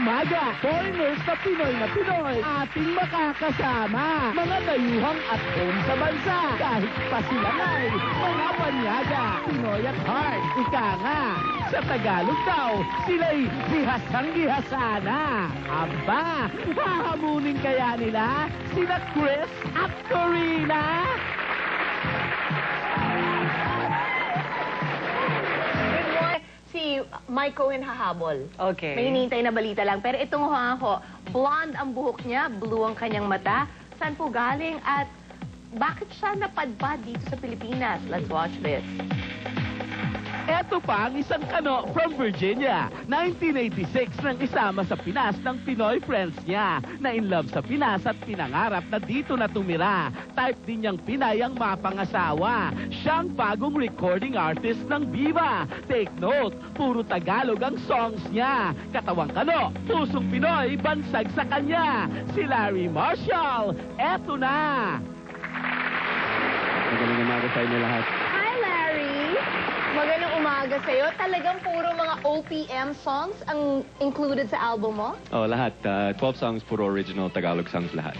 umaga, foreigners na Pinoy ating makakasama. Mga dayuhang at home sa bansa, kahit pa sila nga'y mga panyaga. Pinoy at heart, ika nga. Sa Tagalog daw, sila'y bihasang-bihasa na. Aba, hahamunin kaya nila sila Chris at Corina? Si Mike Cohen hahabol. Okay. May hinihintay na balita lang. Pero itong ho, blonde ang buhok niya, blue ang kanyang mata. Saan po galing at bakit siya napadpad dito sa Pilipinas? Let's watch this. Eto pa ang isang kano from Virginia. 1986 nang isama sa Pinas ng Pinoy friends niya na in love sa Pinas at pinangarap na dito na tumira. Type din niyang Pinay ang mapangasawa. Siyang bagong recording artist ng Viva. Take note, puro Tagalog ang songs niya. Katawang kano, pusong Pinoy, bansag sa kanya. Si Larry Marshall, eto na! Magaling umaga sa inyo lahat. Hi, Larry! Magandang umaga sa'yo. Talagang puro mga OPM songs ang included sa album mo? Oh, lahat. 12 songs, puro original Tagalog songs lahat.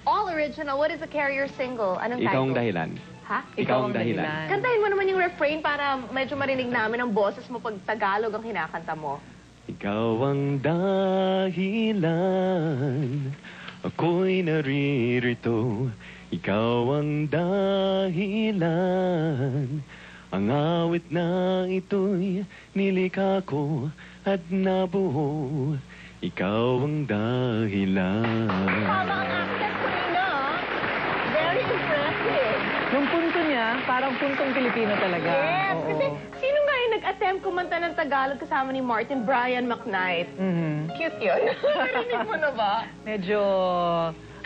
All original. What is the carrier single? Anong title? Ikaw ang dahilan. Ha? Ikaw ang dahilan. Kantahin mo naman yung refrain para medyo marinig namin ang boses mo pag Tagalog ang kinakanta mo. Ikaw ang dahilan, ako'y naririto. Ikaw ang dahilan, ang awit na ito'y nilikha ko at nabuo. Ikaw ang dahilan. Tama ang accent ko rin, Very impressive. Yung punto niya, parang puntong Pilipino talaga. Yes, Oo. kasi sino nga yung nag-attempt kumanta ng Tagalog kasama ni Martin? Brian McKnight. Cute yun. Narinig mo na ba? Medyo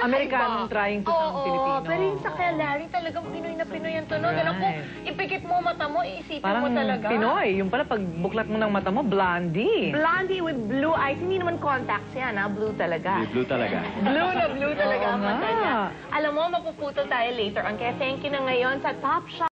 Americanong trying to sound Filipino. Oo, pero yung sa kay Larry, talagang Pinoy na Pinoy ang tunog. Alam ko, ipikit mo mata mo, iisipin mo Parang talaga. Pinoy. Yung pala, pag buklat mo ng mata mo, blondie. Blondie with blue eyes. Hindi naman contacts yan, Blue talaga. Blue talaga. Blue na blue talaga Oo ang mata nga. niya. Alam mo, mapuputol tayo later on. Kaya thank you na ngayon sa Top Shot.